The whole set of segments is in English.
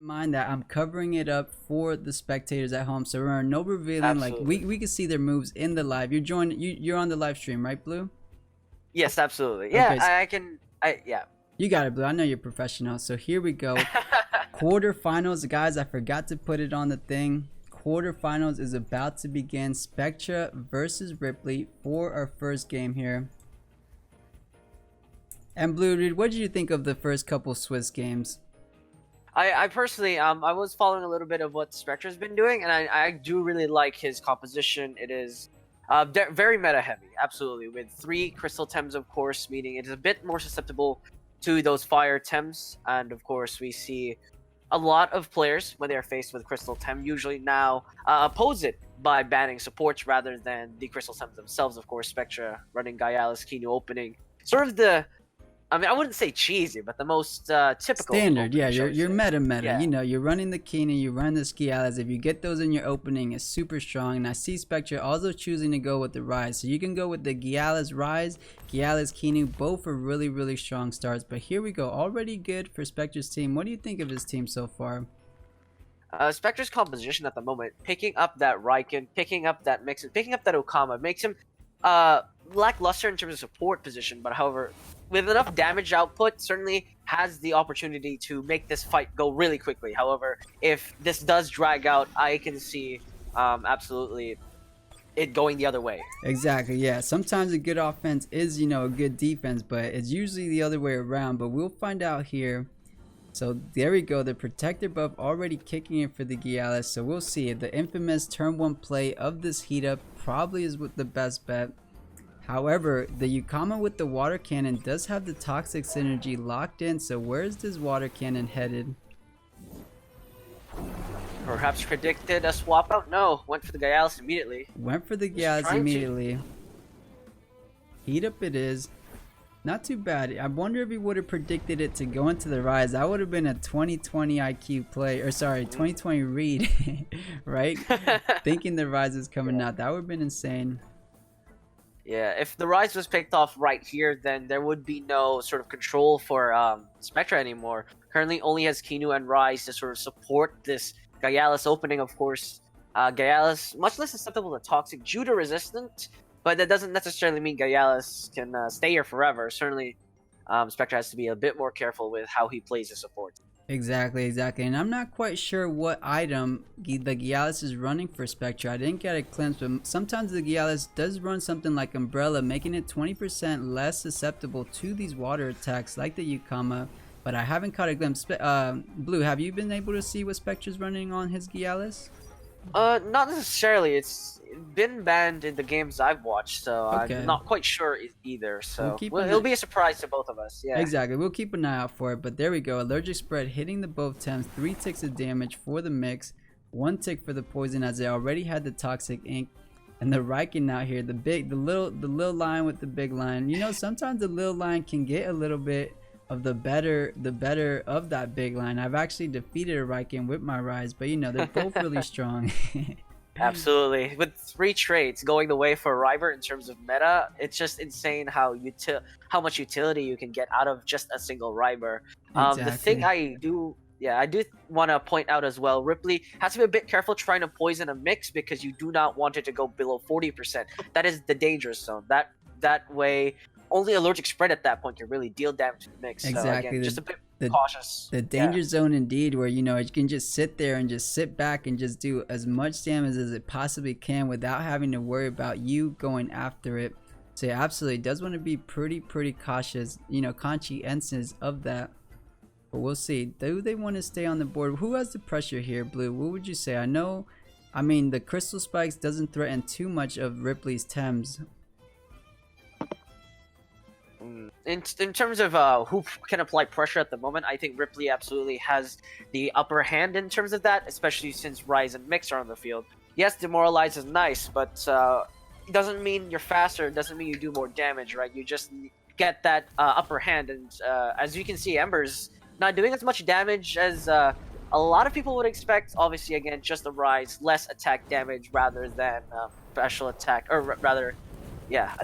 Mind that I'm covering it up for the spectators at home, so we're no revealing. Like Absolutely. we can see their moves in the live. You're on the live stream, right, Blue? Yes, absolutely. Yeah, Okay, I can. Yeah. you got it, Blue. I know you're professional. So here we go. Quarterfinals, guys. I forgot to put it on the thing. Quarterfinals is about to begin. Spectra versus Ripley for our first game here. And Blue, dude, what did you think of the first couple Swiss games? I personally, I was following a little bit of what Spectra's been doing, and I do really like his composition. It is very meta heavy, absolutely, with 3 crystal Tems, of course, meaning it is a bit more susceptible to those fire Tems. And of course, we see a lot of players, when they are faced with crystal Tem, usually now oppose it by banning supports rather than the crystal Tems themselves. Of course, Spectra running Gaialis Kinu opening, sort of the, I mean, I wouldn't say cheesy, but the most typical Standard, yeah. opening, shall we You're say. meta. Yeah. You know, you're running the Keenan, you run the Skialas. If you get those in your opening, it's super strong. And I see Spectra also choosing to go with the Rise. So you can go with the Gialis Rise, Gialis Kinu. Both are really strong starts. But here we go. Already good for Spectra's team. What do you think of his team so far? Spectra's composition at the moment, picking up that Raiken, picking up that Mixon, picking up that Okama, makes him lackluster in terms of support position, but however, with enough damage output, certainly has the opportunity to make this fight go really quickly. However, if this does drag out, I can see absolutely it going the other way. Exactly, yeah. Sometimes a good offense is, a good defense, but it's usually the other way around. But we'll find out here. So there we go, the protector buff already kicking in for the Gialis. So we'll see. The infamous turn 1 play of this heat up probably is with the best bet. However, the Yukama with the water cannon does have the toxic synergy locked in. So where's this water cannon headed? Perhaps predicted a swap out? No, went for the Gaialis immediately. Went for the Gialis immediately. Heat up it is. Not too bad. I wonder if he would have predicted it to go into the Rise. That would have been a 2020 IQ play, or sorry, 2020 read, right? Thinking the Rise is coming out. That would have been insane. Yeah, if the Rise was picked off right here, then there would be no sort of control for Spectra anymore. Currently only has Kinu and Rise to sort of support this Gaialis opening, of course. Gaialis, much less susceptible to Toxic, Judah resistant, but that doesn't necessarily mean Gaialis can stay here forever. Certainly, Spectra has to be a bit more careful with how he plays his support. Exactly. And I'm not quite sure what item the Gialis is running for Spectra. I didn't get a glimpse, but sometimes the Gialis does run something like Umbrella, making it 20% less susceptible to these water attacks like the Yukama, but I haven't caught a glimpse. Blue, have you been able to see what Spectra's running on his Gialis? Not necessarily. It's been banned in the games I've watched, so Okay. I'm not quite sure either. So We'll it'll be a surprise to both of us. Yeah. Exactly. We'll keep an eye out for it. But there we go. Allergic spread hitting the both Temps. 3 ticks of damage for the mix. 1 tick for the poison, as they already had the toxic ink. And the Riken out here, the little line with the big line. Sometimes the little line can get a little bit of the better of that big line. I've actually defeated a Riken with my Rise, but they're both really strong. Absolutely. With 3 traits going the way for River in terms of meta, it's just insane how much utility you can get out of just a single River. Exactly. The thing I do want to point out as well, Ripley has to be a bit careful trying to poison a mix because you do not want it to go below 40%. That is the dangerous zone. That way, only allergic spread at that point can really deal damage to the mix. Exactly. So again, just a bit cautious. The danger zone indeed, where you can just sit there and just sit back and just do as much damage as it possibly can without having to worry about you going after it. So yeah, absolutely does want to be pretty cautious, conscientious of that. But we'll see. Do they want to stay on the board? Who has the pressure here, Blue? What would you say? I mean the crystal spikes doesn't threaten too much of Ripley's Thames. In terms of who can apply pressure at the moment, I think Ripley absolutely has the upper hand in terms of that, especially since Rise and Mix are on the field. Yes, Demoralize is nice, but it doesn't mean you're faster, it doesn't mean you do more damage, right? You just get that upper hand, and as you can see, Ember's not doing as much damage as a lot of people would expect. Obviously, again, just the Rise, less attack damage rather than special attack, or rather, yeah,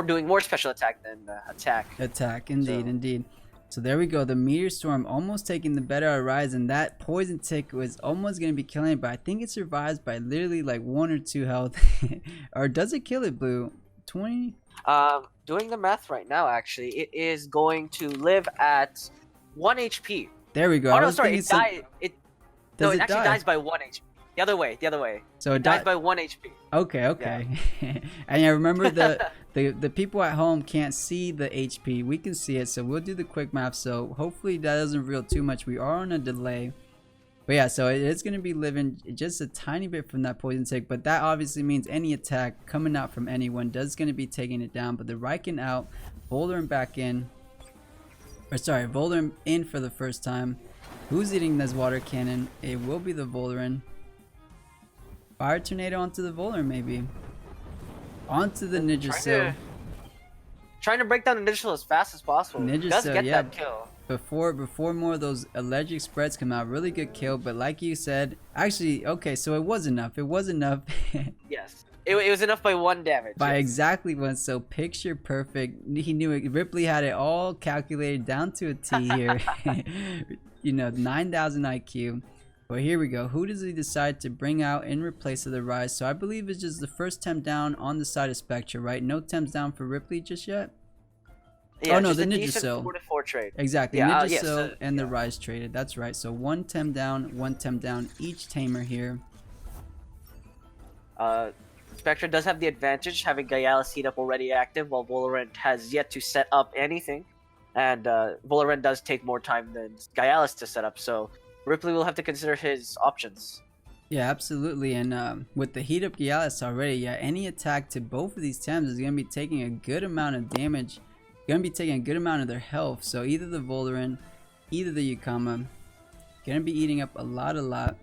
doing more special attack than attack. Indeed. So there we go. The Meteor Storm almost taking the better out of Rise, and that poison tick was almost going to be killing it, but I think it survives by literally like 1 or 2 health. Or does it kill it, Blue? 20? Doing the math right now, actually, it is going to live at 1 HP. There we go. Oh no, sorry, it dies. It actually die? dies by 1 HP. The other way. So it dies by 1 HP. Okay. Yeah. And yeah, remember the people at home can't see the HP. We can see it, so we'll do the quick math. So hopefully that doesn't reveal too much. We are on a delay. But yeah, so it's going to be living just a tiny bit from that poison tick, but that obviously means any attack coming out from anyone does going to be taking it down. But the Riken out, Volderen back in. Or sorry, Volderen in for the first time. Who's eating this water cannon? It will be the Volderen. Fire tornado onto the Volderen, maybe. Onto the Ninja Sill. Trying to break down the Ninja Sill as fast as possible. Ninja does Sill, get yeah. that kill. Before more of those electric spreads come out, really good kill. But like you said, actually, okay, so it was enough. It was enough. Yes. It was enough by 1 damage. By exactly 1, so picture perfect. He knew it. Ripley had it all calculated down to a T here. You know, 9,000 IQ. But here we go. Who does he decide to bring out in replace of the Rise? So I believe it's just the first temp down on the side of Spectra, right? No temps down for Ripley just yet? Yeah, oh no, the a Ninja Sill. 4-4 trade. Exactly, Yeah, Ninja Sill and the Rise traded. That's right. So 1 temp down, 1 temp down each Tamer here. Spectra does have the advantage, having Gaialis heat up already active, while Volderen has yet to set up anything. And Volderen does take more time than Gaialis to set up, so Ripley will have to consider his options. Yeah, absolutely. And with the heat up Gaialis already, yeah, any attack to both of these Temps is going to be taking a good amount of damage. Going to be taking a good amount of their health. So either the Volderen, either the Yukama, going to be eating up a lot.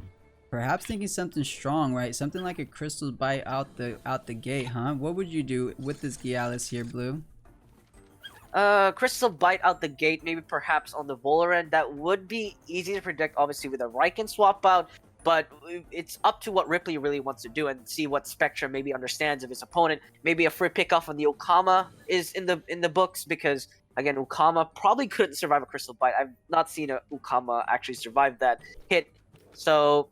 Perhaps thinking something strong, right? Something like a Crystal Bite out the gate, huh? What would you do with this Gaialis here, Blue? Crystal Bite out the gate, maybe perhaps on the Volderen. That would be easy to predict, obviously, with a Riken swap out. But it's up to what Ripley really wants to do and see what Spectra maybe understands of his opponent. Maybe a free pickoff on the Okama is in the books, because again, Okama probably couldn't survive a Crystal Bite. I've not seen a Okama actually survive that hit, so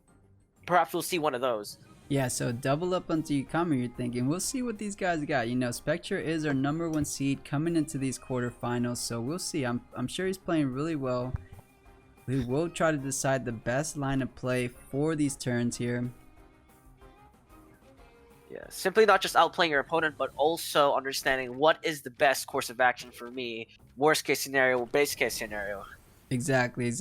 perhaps we'll see one of those. Yeah, so double up onto Yukama, you're thinking. We'll see what these guys got. You know, Spectra is our #1 seed coming into these quarterfinals, so we'll see. I'm sure he's playing really well. We will try to decide the best line of play for these turns here. Yeah, simply not just outplaying your opponent, but also understanding what is the best course of action for me. Worst case scenario, base case scenario. Exactly.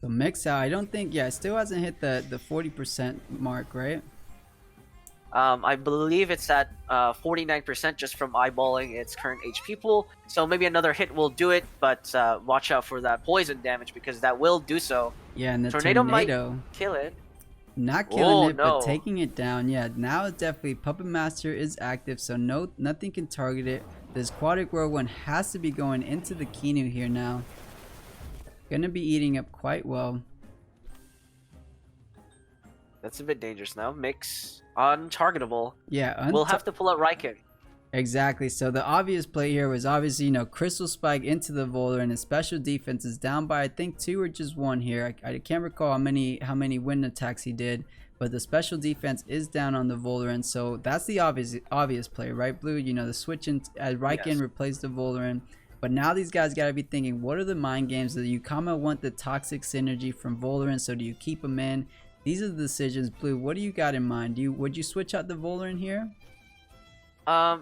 So mix out, I don't think, yeah, it still hasn't hit the 40% mark, right? I believe it's at 49% just from eyeballing its current HP pool. So maybe another hit will do it, but watch out for that poison damage, because that will do so. Yeah, and the tornado tornado might kill it. Not killing it, no. but taking it down. Yeah, now it's definitely Puppet Master is active, so nothing can target it. This Aquatic Whirlwind has to be going into the Kinu here now. Gonna be eating up quite well. That's a bit dangerous now. Mix untargetable. Yeah, we'll have to pull out Riken. Exactly. So the obvious play here was obviously, you know, Crystal Spike into the Volderen, and his special defense is down by I think 2 or just 1 here. I can't recall how many wind attacks he did, but the special defense is down on the Volderen. So that's the obvious play, right, Blue? You know, the switch in as Riken replaced the Volderen. But now these guys got to be thinking, what are the mind games? Do Yukama want the toxic synergy from Volderen, so do you keep him in? These are the decisions. Blue, what do you got in mind? Would you switch out the Volderen here?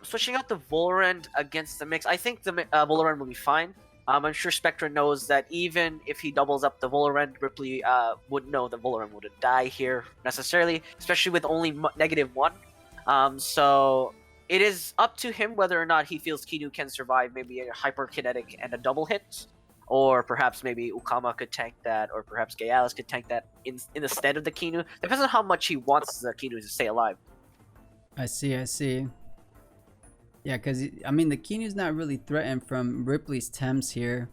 Switching out the Volderen against the mix, I think the Volderen will be fine. I'm sure Spectra knows that even if he doubles up the Volderen, Ripley would know the Volderen wouldn't die here necessarily, especially with only -1. So it is up to him whether or not he feels Kinu can survive maybe a hyperkinetic and a double hit, or perhaps maybe Okama could tank that, or perhaps Gaialis could tank that in the stead of the Kinu. Depends on how much he wants the Kinu to stay alive. I see. Yeah, because, I mean, the Kinu's not really threatened from Ripley's Temps here.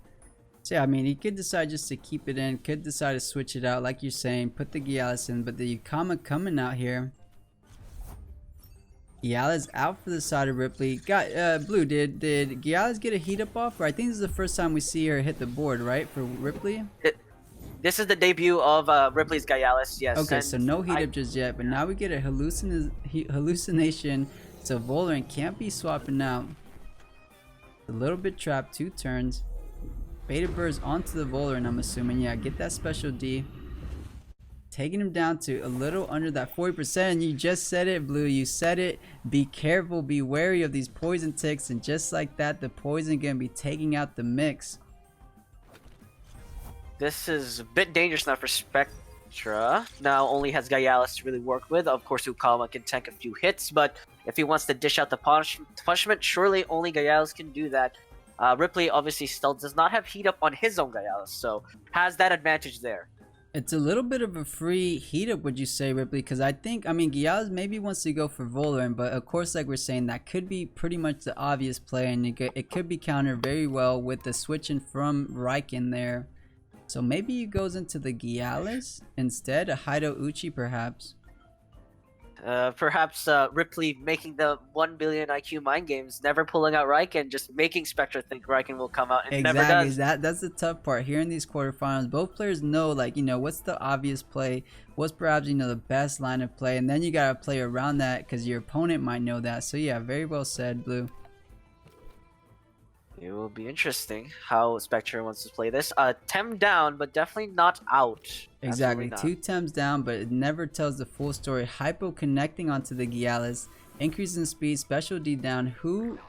So, yeah, I mean, he could decide just to keep it in, could decide to switch it out, like you're saying, put the Gaialis in, but the Yukama coming out here. Giala's out for the side of Ripley. Got Blue. Did Giala's get a heat up off? Or I think this is the first time we see her hit the board, right, for Ripley. This is the debut of Ripley's Gyalis, yes. Okay, and so no heat up just yet, but now we get a hallucination. So Valorant can't be swapping out. A little bit trapped, 2 turns. Beta Burst onto the Valorant, I'm assuming. Yeah, get that special D. Taking him down to a little under that 40%. And you just said it, Blue. You said it. Be careful, be wary of these poison ticks. And just like that, the poison gonna be taking out the mix. This is a bit dangerous now for Spectra. Now only has Gyalis to really work with. Of course, Ukama can tank a few hits, but if he wants to dish out the punishment, surely only Gyalis can do that. Ripley obviously still does not have heat up on his own Gyalis, so has that advantage there. It's a little bit of a free heat up, would you say, Ripley? Because I mean, Giala's maybe wants to go for Valorant, but of course, like we're saying, that could be pretty much the obvious play, and it could be countered very well with the switching from Riken there. So maybe he goes into the Gyalis instead, a Hido Uchi perhaps. Perhaps Ripley making the 1 billion IQ mind games, never pulling out Riken, just making Spectra think Riken will come out, and exactly. never does. That's the tough part here in these quarterfinals. Both players know, like, you know, what's the obvious play, what's perhaps, you know, the best line of play, and then you gotta play around that because your opponent might know that. So yeah, very well said, Blue. It will be interesting how Spectra wants to play this. Tem down, but definitely not out. Exactly, 2 Tems down, but it never tells the full story. Hypo connecting onto the Gyalis, increase in speed, special D down. Who?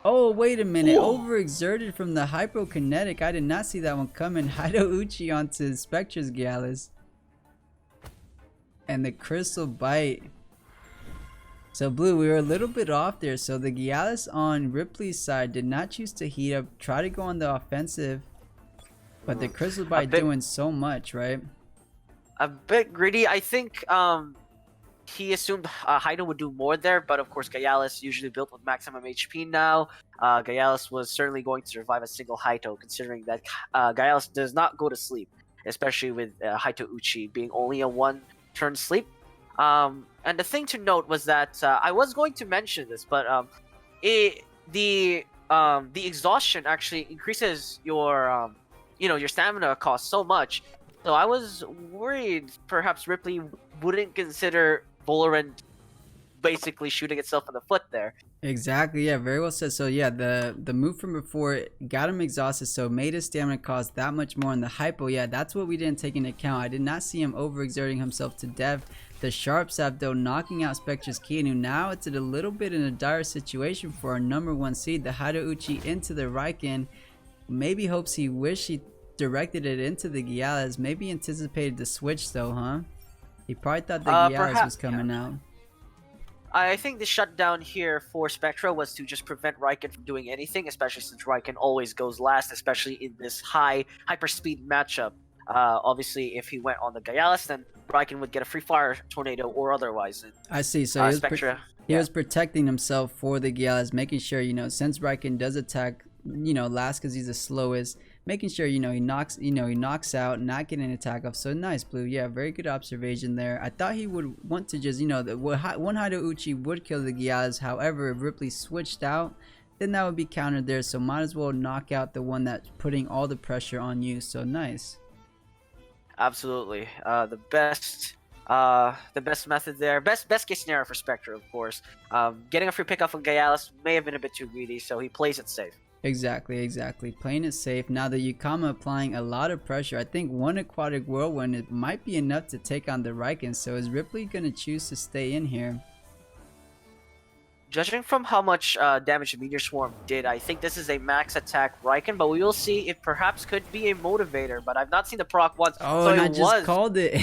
Oh, wait a minute, overexerted from the hypokinetic. I did not see that one coming. Hido Uchi onto Spectra's Gyalis. And the Crystal Bite. So Blue, we were a little bit off there. So the Gyalis on Ripley's side did not choose to heat up, try to go on the offensive, but the Crystal Bite doing so much, right? A bit greedy. I think he assumed Hido would do more there, but of course Gyalis usually built with maximum HP now. Gyalis was certainly going to survive a single Hido, considering that Gyalis does not go to sleep, especially with Hido Uchi being only a 1-turn sleep. And the thing to note was that I was going to mention this, but the exhaustion actually increases your your stamina cost so much. So I was worried perhaps Ripley wouldn't consider Valorant basically shooting itself in the foot there. Exactly, yeah, very well said. So yeah, the move from before got him exhausted, so made his stamina cost that much more in the hypo. Yeah, that's what we didn't take into account. I did not see him overexerting himself to death. The sharp sap though knocking out Spectra's Keanu. Now it's a little bit in a dire situation for our #1 seed. The Hido Uchi into the Riken. Maybe hopes he wished he directed it into the Gyalis. Maybe anticipated the switch though, huh? He probably thought the Gyalis was coming out. I think the shutdown here for Spectra was to just prevent Riken from doing anything, especially since Riken always goes last, especially in this hyperspeed matchup. Obviously, if he went on the Gyalis, then Riken would get a free fire tornado or otherwise. And, I see. So Spectra, he was protecting himself for the Gyalis, making sure, since Riken does attack, last because he's the slowest, making sure, he knocks out, not getting an attack off. So nice, Blue. Yeah, very good observation there. I thought he would want to just, one Hido Uchi would kill the Gyalis. However, if Ripley switched out, then that would be countered there. So might as well knock out the one that's putting all the pressure on you. So nice. Absolutely, the best method there. Best case scenario for Spectra, of course. Getting a free pickup on Gyalis may have been a bit too greedy, so he plays it safe. Exactly. Playing it safe. Now the Ukama applying a lot of pressure. I think one aquatic whirlwind, it might be enough to take on the Riken. So is Ripley gonna choose to stay in here? Judging from how much damage the Meteor Swarm did, I think this is a max attack Riken, but we will see. It perhaps could be a motivator, but I've not seen the proc once. Oh, so and I just called it.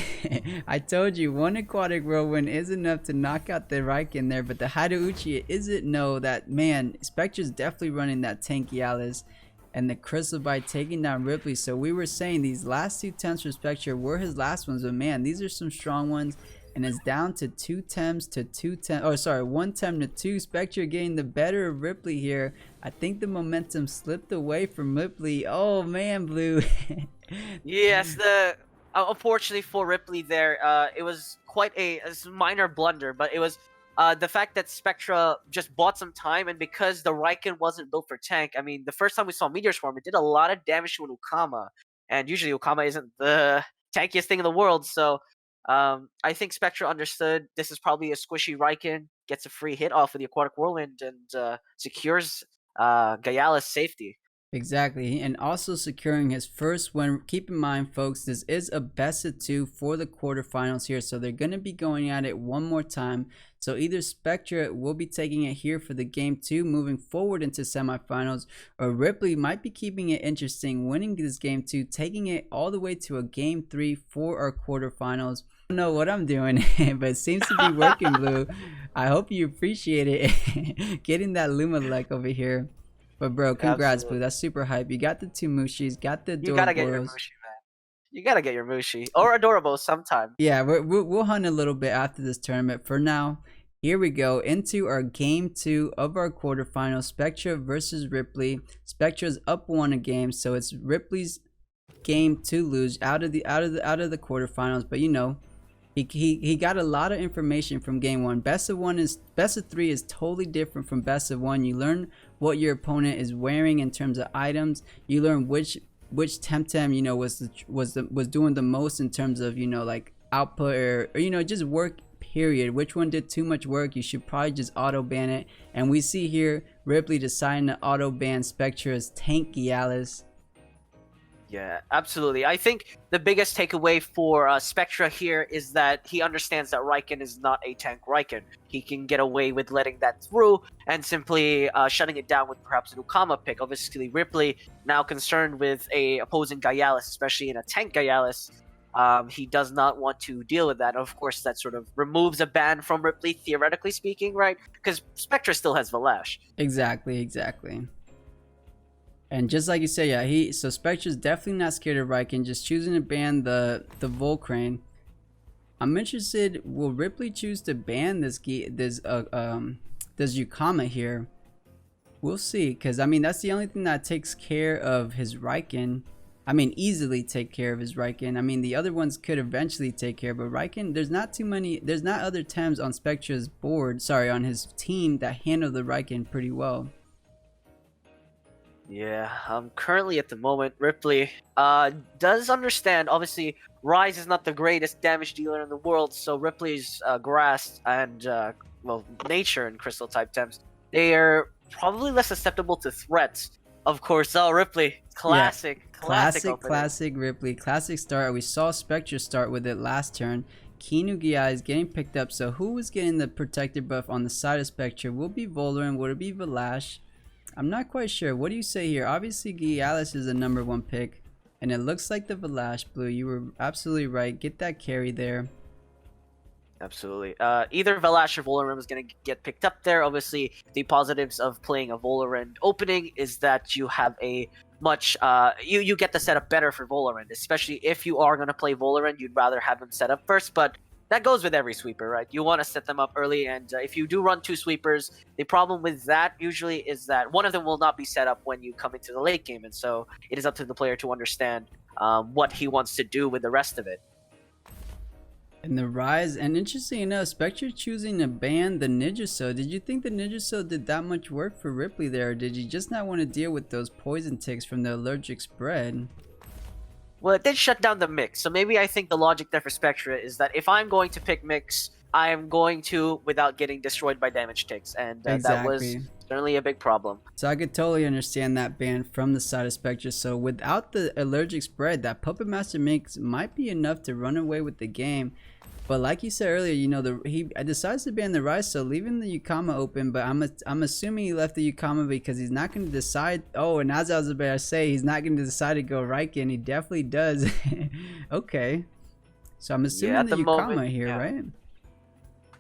I told you, one aquatic whirlwind is enough to knock out the Riken there, but the Hido Uchi isn't. No, that man, Spectra's definitely running that tank Gyalis, and the Crystal Bite taking down Ripley. So we were saying these last 2 Tems for Spectra were his last ones, but man, these are some strong ones. And it's down to 2 Tems to 2 Tems. Oh, sorry, 1 Tem to 2. Spectra getting the better of Ripley here. I think the momentum slipped away from Ripley. Oh man, Blue. Yes, unfortunately for Ripley there, it was quite a minor blunder, but it was the fact that Spectra just bought some time, and because the Riken wasn't built for tank, I mean, the first time we saw Meteor Swarm, it did a lot of damage to an Ukama, and usually Ukama isn't the tankiest thing in the world, so I think Spectra understood this is probably a squishy Riken, gets a free hit off of the Aquatic Whirlwind, and secures Gayala's safety. Exactly, and also securing his first win. Keep in mind, folks, this is a best of 2 for the quarterfinals here, so they're going to be going at it one more time. So either Spectra will be taking it here for the game 2, moving forward into semifinals, or Ripley might be keeping it interesting, winning this game 2, taking it all the way to a game 3 for our quarterfinals. I don't know what I'm doing, but it seems to be working, Blue. I hope you appreciate it. Getting that Luma like over here. But bro, congrats, Absolutely. Blue. That's super hype. You got the 2 Mushis, got the You gotta get your Adorables. Mushi, man. You gotta get your Mushi. Or Adorable sometime. Yeah, we'll hunt a little bit after this tournament. For now, here we go into our game 2 of our quarterfinal. Spectra versus Ripley. Spectra's up 1 a game, so it's Ripley's game to lose out of the quarterfinals. But you know, he got a lot of information from game 1. Best of 3 is totally different from best of 1. You learn what your opponent is wearing in terms of items. You learn which Temtem, you know, was doing the most in terms of, you know, like output or you know, just work, period. Which one did too much work? You should probably just auto ban it. And we see here Ripley deciding to auto ban Spectra's tank Gyalis. Yeah, absolutely. I think the biggest takeaway for Spectra here is that he understands that Riken is not a tank Riken. He can get away with letting that through and simply shutting it down with perhaps an Ukama pick. Obviously, Ripley, now concerned with a opposing Gyalis, especially in a tank Gyalis, he does not want to deal with that. Of course, that sort of removes a ban from Ripley, theoretically speaking, right? Because Spectra still has Valash. Exactly. And just like you say, yeah, so Spectra's definitely not scared of Riken, just choosing to ban the Volcrane. I'm interested, will Ripley choose to ban this Ukama here? We'll see, because I mean that's the only thing that takes care of his Riken. I mean, easily take care of his Riken. I mean, the other ones could eventually take care, but Riken, there's not other Tems on Spectra's board, sorry, on his team that handle the Riken pretty well. Yeah, currently at the moment, Ripley does understand, obviously, Rise is not the greatest damage dealer in the world, so Ripley's Grass and, well, Nature and Crystal type Temps, they are probably less susceptible to threats. Of course, Ripley, classic Ripley, classic start. We saw Spectra start with it last turn. Kinu Gia is getting picked up, so who was getting the protector buff on the side of Spectra? Will it be Voldrin? Would it be Valash? I'm not quite sure. What do you say here? Obviously, Gyalis is a #1 pick, and it looks like the Valash, Blue. You were absolutely right. Get that carry there. Absolutely. Either Valash or Voldrin is going to get picked up there. Obviously, the positives of playing a Voldrin opening is that you have a much you get the setup better for Voldrin, especially if you are going to play Voldrin. You'd rather have him set up first, but that goes with every sweeper, right? You want to set them up early, and if you do run 2 sweepers, the problem with that usually is that one of them will not be set up when you come into the late game, and so it is up to the player to understand what he wants to do with the rest of it. And the Rise, and interesting enough, Spectra choosing to ban the Ninjaso. Did you think the Ninjaso did that much work for Ripley there, or did you just not want to deal with those poison ticks from the allergic spread? Well, it did shut down the mix, so maybe I think the logic there for Spectra is that if I'm going to pick mix, I am going to without getting destroyed by damage ticks, and that was certainly a big problem. So I could totally understand that ban from the side of Spectra. So without the allergic spread, that Puppet Master mix might be enough to run away with the game. But like you said earlier, you know, he decides to ban the Rise, so leaving the Ukama open. But I'm assuming he left the Ukama because he's not going to decide. Oh, and as I was about to say, he's not going to decide to go Riken. He definitely does. Okay, so I'm assuming the Ukama here, right?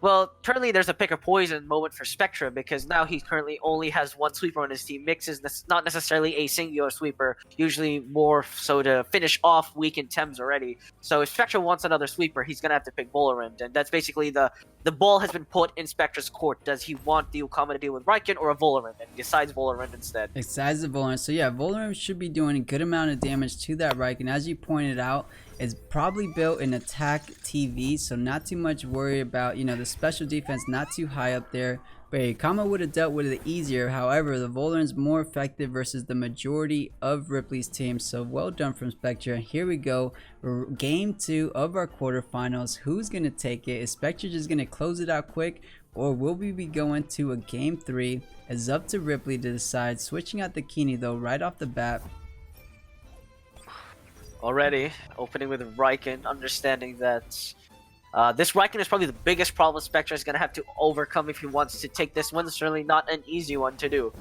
Well, currently there's a pick or poison moment for Spectra because now he currently only has 1 sweeper on his team. Mix is not necessarily a singular sweeper, usually more so to finish off weakened Tems already. So if Spectra wants another sweeper, he's going to have to pick Voldrin, and that's basically the ball has been put in Spectra's court. Does he want the Ukama to deal with Riken or a Voldrin? And he decides Voldrin instead. Decides the Voldrin. So yeah, Voldrin should be doing a good amount of damage to that Riken. As you pointed out, is probably built in attack TV, so not too much worry about, you know, the special defense not too high up there. But Kama would have dealt with it easier. However, the Volan's more effective versus the majority of Ripley's team. So well done from Spectra. Here we go. Game 2 of our quarterfinals. Who's going to take it? Is Spectra just going to close it out quick? Or will we be going to a game 3? It's up to Ripley to decide. Switching out the Kini though right off the bat. Already opening with Riken, understanding that this Riken is probably the biggest problem Spectra is going to have to overcome if he wants to take this one. It's certainly not an easy one to do.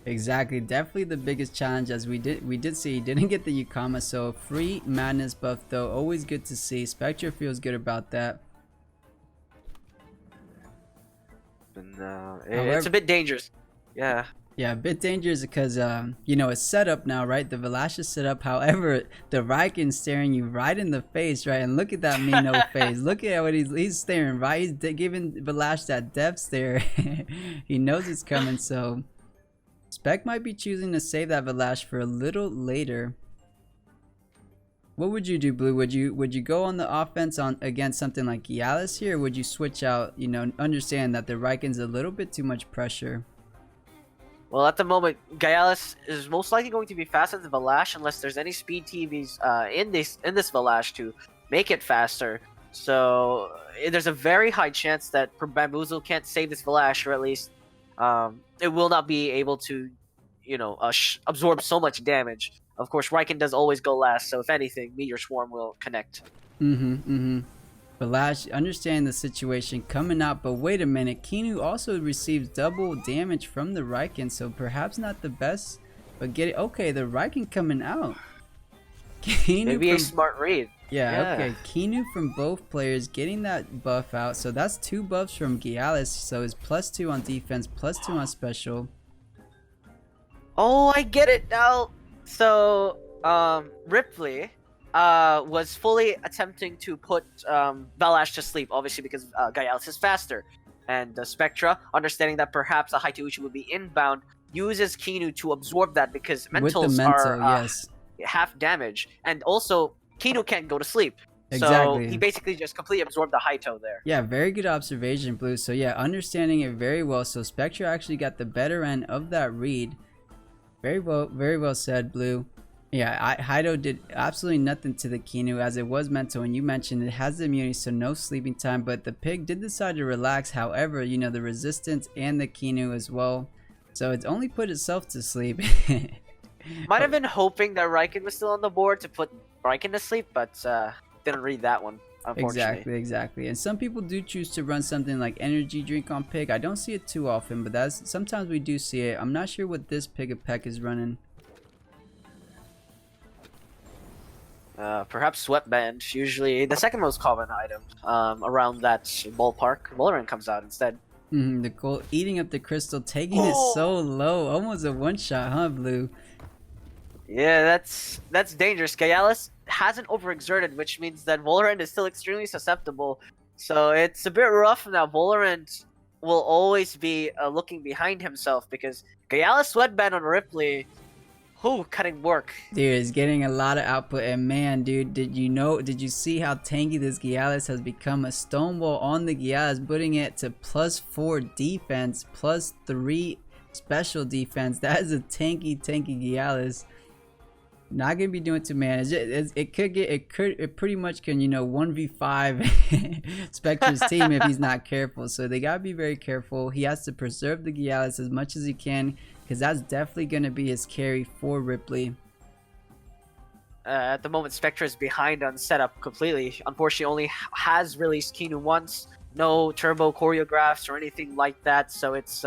Exactly, definitely the biggest challenge, as we did see he didn't get the Yukama, so free madness buff though, always good to see. Spectra feels good about that. And, it's a bit dangerous. Yeah. Yeah, a bit dangerous because, you know, it's set up now, right? The Valash is set up. However, the Riken's staring you right in the face, right? And look at that no face. Look at what he's staring, right? He's giving Valash that death stare. He knows it's coming, so Spec might be choosing to save that Valash for a little later. What would you do, Blue? Would you go on the offense against something like Gyalis here, or would you switch out, you know, understand that the Riken's a little bit too much pressure? Well, at the moment, Gyalis is most likely going to be faster than Valash unless there's any speed TVs in this Valash to make it faster. So there's a very high chance that Bamboozle can't save this Valash, or at least it will not be able to, you know, absorb so much damage. Of course, Riken does always go last, so if anything, Meteor Swarm will connect. Valash, understand the situation coming out, but wait a minute, Kinu also receives double damage from the Riken, so perhaps not the best, but get it. Okay, the Riken coming out. Kinu maybe a smart read. Yeah, okay, Kinu from both players getting that buff out, so that's 2 buffs from Gyalis, so it's +2 on defense, +2 on special. Oh, I get it now. So, Ripley was fully attempting to put Valash to sleep, obviously because Gyalis is faster. And Spectra, understanding that perhaps a Haitouchi would be inbound, uses Kinu to absorb that because mentals are half damage. And also, Kinu can't go to sleep. Exactly. So he basically just completely absorbed the Haito there. Yeah, very good observation, Blue. So yeah, understanding it very well. So Spectra actually got the better end of that read. Very well said, Blue. Yeah, Haito did absolutely nothing to the Kinu as it was mental, and you mentioned it has the immunity, so no sleeping time, but the pig did decide to relax. However, you know, the resistance and the Kinu as well, so it's only put itself to sleep. Might have been hoping that Riken was still on the board to put Riken to sleep, but didn't read that one, unfortunately. Exactly. And some people do choose to run something like energy drink on pig. I don't see it too often, but that's sometimes we do see it. I'm not sure what this pig of peck is running. Perhaps sweatband, usually the second most common item around that ballpark. Valorant comes out instead. The goal, eating up the crystal, taking it so low, almost a one-shot, huh, Blue? Yeah, that's dangerous. Gyalis hasn't overexerted, which means that Valorant is still extremely susceptible. So it's a bit rough now. Valorant will always be looking behind himself because Gyalis sweatband on Ripley. Who cutting work? Dude, is getting a lot of output, and man, dude, did you see how tanky this Gyalis has become? A stonewall on the Gyalis, putting it to +4 defense, +3 special defense. That is a tanky Gyalis. Not gonna be doing too, man. It pretty much can, you know, 1v5 Spectra's team if he's not careful. So they gotta be very careful. He has to preserve the Gyalis as much as he can, because that's definitely going to be his carry for Ripley. At the moment, Spectra is behind on setup completely. Unfortunately, only has released Kinu once. No turbo choreographs or anything like that, so it's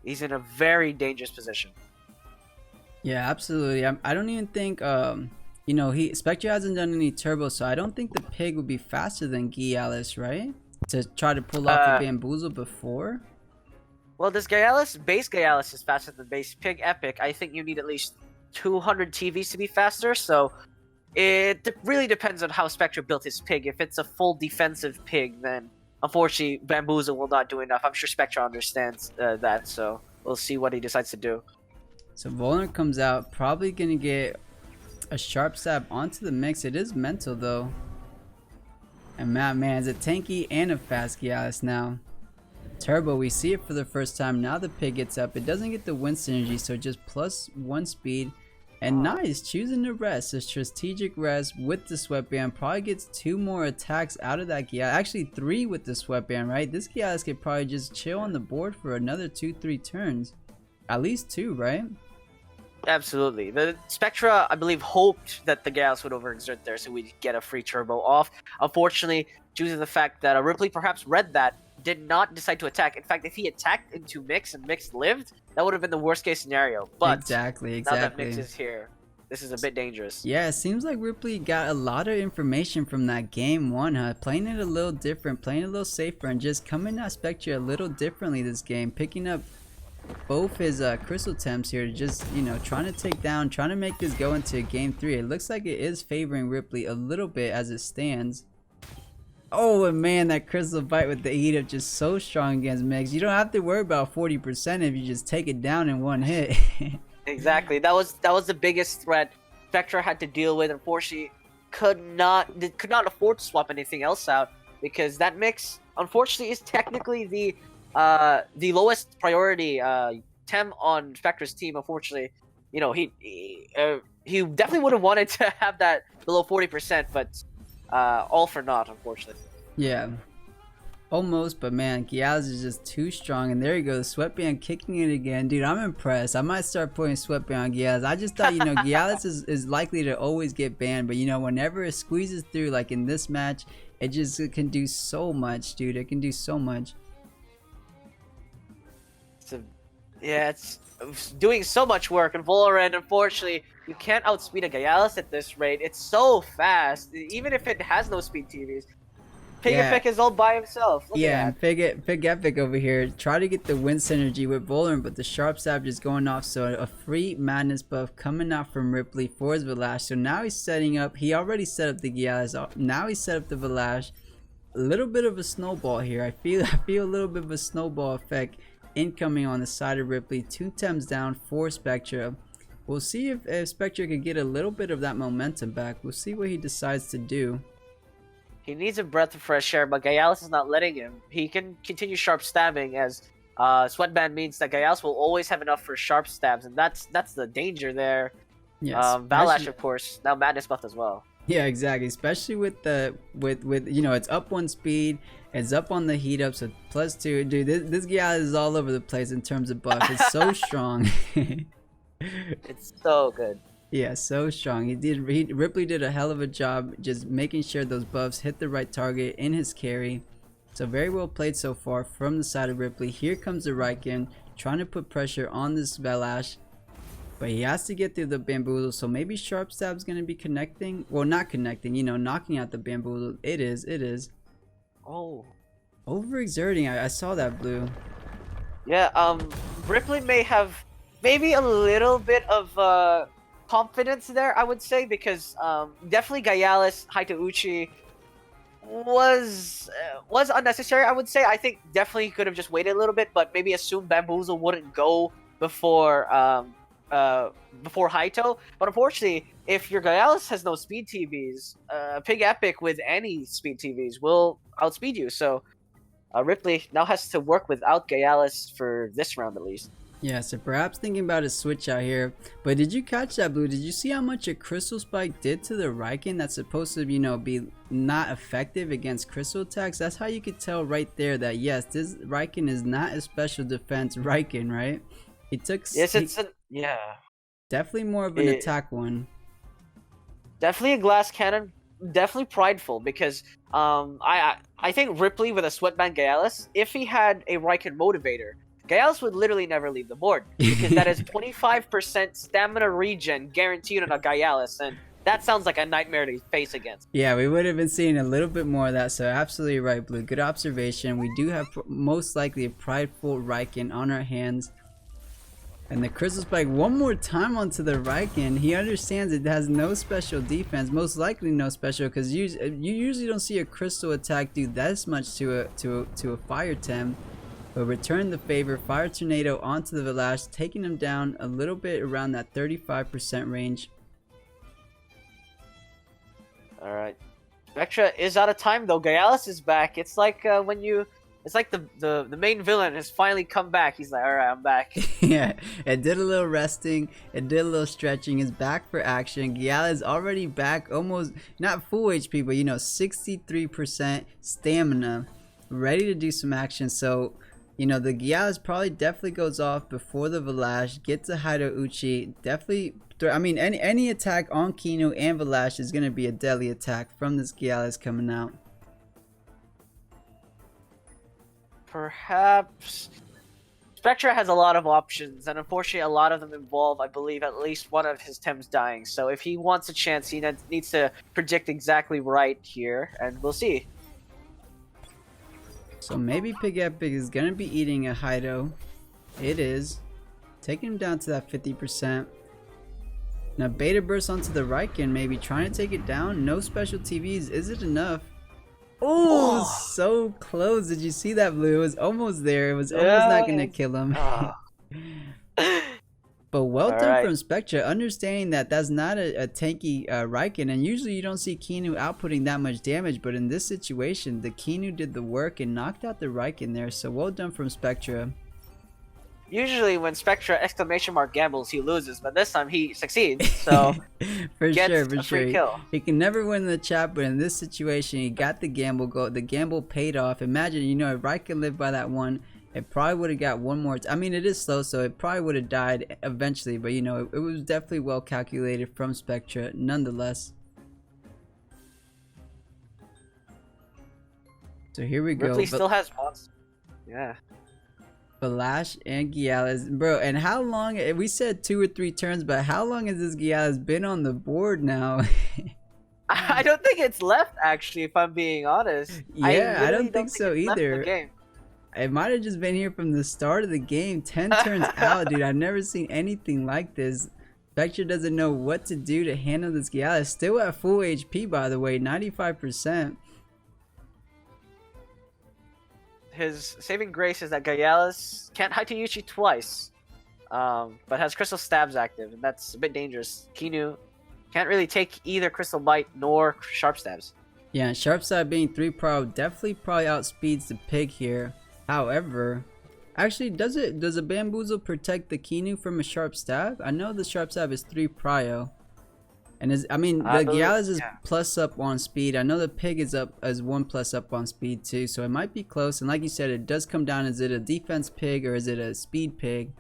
he's in a very dangerous position. Yeah, absolutely. I don't even think, you know, Spectra hasn't done any turbo, so I don't think the pig would be faster than Gyalis, right? To try to pull off the bamboozle before? Well, this base Gyalis is faster than base Pig Epic. I think you need at least 200 TVs to be faster, so it really depends on how Spectra built his pig. If it's a full defensive pig, then unfortunately Bamboozle will not do enough. I'm sure Spectra understands that, so we'll see what he decides to do. So Volant comes out, probably gonna get a sharp stab onto the mix. It is mental though. And man, it's a tanky and a fast Gyalis now. Turbo, we see it for the first time. Now the pig gets up. It doesn't get the wind synergy, so just +1 speed. And nice, choosing to rest. A strategic rest with the sweatband. Probably gets 2 more attacks out of that Gyalis. Actually 3 with the sweatband, right? This Gyalis could probably just chill on the board for another 2-3 turns. At least 2, right? Absolutely. The Spectra, I believe, hoped that the Gyalis would overexert there so we'd get a free turbo off. Unfortunately, due to the fact that Ripley perhaps read that, did not decide to attack. In fact, if he attacked into Mix and Mix lived, that would have been the worst case scenario. But exactly. now that Mix is here, this is a bit dangerous. Yeah, it seems like Ripley got a lot of information from that game 1, huh? Playing it a little different, playing a little safer, and just coming at Spectra a little differently this game. Picking up both his crystal temps here to just, you know, trying to take down, trying to make this go into game 3. It looks like it is favoring Ripley a little bit as it stands. Oh, and man, that crystal bite with the heat up just so strong against Mix. You don't have to worry about 40% if you just take it down in one hit. Exactly. That was the biggest threat Spectra had to deal with. Unfortunately, could not afford to swap anything else out because that Mix, unfortunately, is technically the lowest priority Tem on Spectra's team. Unfortunately, you know, he definitely would have wanted to have that below 40%, but all for naught, unfortunately. Yeah, almost, but man, Gyalis is just too strong. And there you go, the sweatband kicking it again. Dude, I'm impressed. I might start putting sweatband on Gyalis. I just thought, you know, Gyalis is likely to always get banned, but you know, whenever it squeezes through, like in this match, it can do so much, dude. It can do so much. It's doing so much work in Valorant. Unfortunately, you can't outspeed a Gyalis at this rate. It's so fast, even if it has no speed TVs. Pig Epic is all by himself. Look and Pig Epic over here try to get the wind synergy with Valorant, but the sharp stab just going off. So a free madness buff coming out from Ripley for his Valash. So now he's setting up. He already set up the Gyalis. Now he set up the Valash. A little bit of a snowball here. I feel a little bit of a snowball effect incoming on the side of Ripley. 2 Tems down for Spectra. We'll see if Spectra can get a little bit of that momentum back. We'll see what he decides to do. He needs a breath of fresh air, but Gyalis is not letting him. He can continue sharp stabbing as Sweatband means that Gyalis will always have enough for sharp stabs, and that's the danger there. Yes. Valash, of course, now madness buff as well. Yeah, exactly. Especially with you know, it's up 1 speed, it's up on the heat up, so +2. Dude, this guy is all over the place in terms of buff. It's so strong. It's so good. Yeah, so strong. Ripley did a hell of a job just making sure those buffs hit the right target in his carry. So very well played so far from the side of Ripley. Here comes the Riken trying to put pressure on this Valash. But he has to get through the bamboozle, so maybe Sharp Stab's gonna be connecting. Well, not connecting, you know, knocking out the bamboozle. It is. Oh. Overexerting, I saw that, Blue. Yeah, Ripley may have maybe a little bit of confidence there, I would say, because definitely Gyalis, Haitouchi was unnecessary, I would say. I think definitely he could have just waited a little bit, but maybe assumed bamboozle wouldn't go before Haito. But unfortunately, if your Gyalis has no speed TVs, Pig Epic with any speed TVs will outspeed you. So Ripley now has to work without Gyalis for this round at least. Yeah, so perhaps thinking about a switch out here. But did you catch that, Blue? Did you see how much a Crystal Spike did to the Riken that's supposed to, you know, be not effective against crystal attacks? That's how you could tell right there that, yes, this Riken is not a special defense Riken, right? He took... Yes, yeah. Definitely more of an attack one. Definitely a glass cannon. Definitely prideful because I think Ripley with a Sweatband Gyalis, if he had a Riken motivator, Gyalis would literally never leave the board because that is 25% stamina regen guaranteed on a Gyalis, and that sounds like a nightmare to face against. Yeah, we would have been seeing a little bit more of that, so absolutely right, Blue. Good observation. We do have most likely a prideful Riken on our hands. And the Crystal Spike one more time onto the Riken. He understands it has no special defense, most likely no special, because you usually don't see a crystal attack do this much to a fire tem. But return the favor, Fire Tornado onto the Valash, taking him down a little bit around that 35% range. All right. Spectra is out of time though. Gyalis is back. It's like it's like the main villain has finally come back. He's like, all right, I'm back. Yeah, it did a little resting, it did a little stretching, is back for action. Gyalis is already back, almost not full HP, but 63% stamina, ready to do some action. So the Gyalis probably definitely goes off before the Valash, gets a Hido Uchi, definitely. I mean, any attack on Kinu and Valash is going to be a deadly attack from this Gyalis coming out. Perhaps Spectra has a lot of options, and unfortunately a lot of them involve, I believe, at least one of his Tems dying. So if he wants a chance, he needs to predict exactly right here, and we'll see. So maybe Pig Epic is going to be eating a Hido. It is. Taking him down to that 50%. Now Beta Burst onto the Riken, maybe trying to take it down. No special TVs. Is it enough? Oh, so close. Did you see that, Blue? It was almost there. It was almost not going to kill him. But well done from Spectra, understanding that that's not a tanky Riken, and usually you don't see Kinu outputting that much damage, but in this situation, the Kinu did the work and knocked out the Riken there, so well done from Spectra. Usually when Spectra gambles, he loses, but this time he succeeds, so for sure. Free kill. He can never win the chat, but in this situation, he got the gamble go. The gamble paid off. Imagine, if Riken lived by that one, it probably would have got one more. I mean, it is slow, so it probably would have died eventually, but it was definitely well calculated from Spectra, nonetheless. So here we go. Ripley still has monsters. Yeah. Valash and Gyalis, bro. And how long? We said 2 or 3 turns, but how long has this Gyalis been on the board now? I don't think it's left, actually, if I'm being honest. Yeah, I don't think so either. It might have just been here from the start of the game. 10 turns out, dude. I've never seen anything like this. Spectra doesn't know what to do to handle this Gyalis. Still at full HP, by the way, 95%. His saving grace is that Gyalis can't hide to Yuchi twice, but has Crystal Stabs active, and that's a bit dangerous. Kinu can't really take either Crystal Bite nor Sharp Stabs. Yeah, Sharp Stab being 3 Prio definitely probably outspeeds the Pig here. However, actually, does a Bamboozle protect the Kinu from a Sharp Stab? I know the Sharp Stab is 3 Prio. And the Gyalis is plus up on speed. I know the Pig is up as 1 plus up on speed too, so it might be close. And like you said, it does come down. Is it a defense Pig or is it a speed Pig?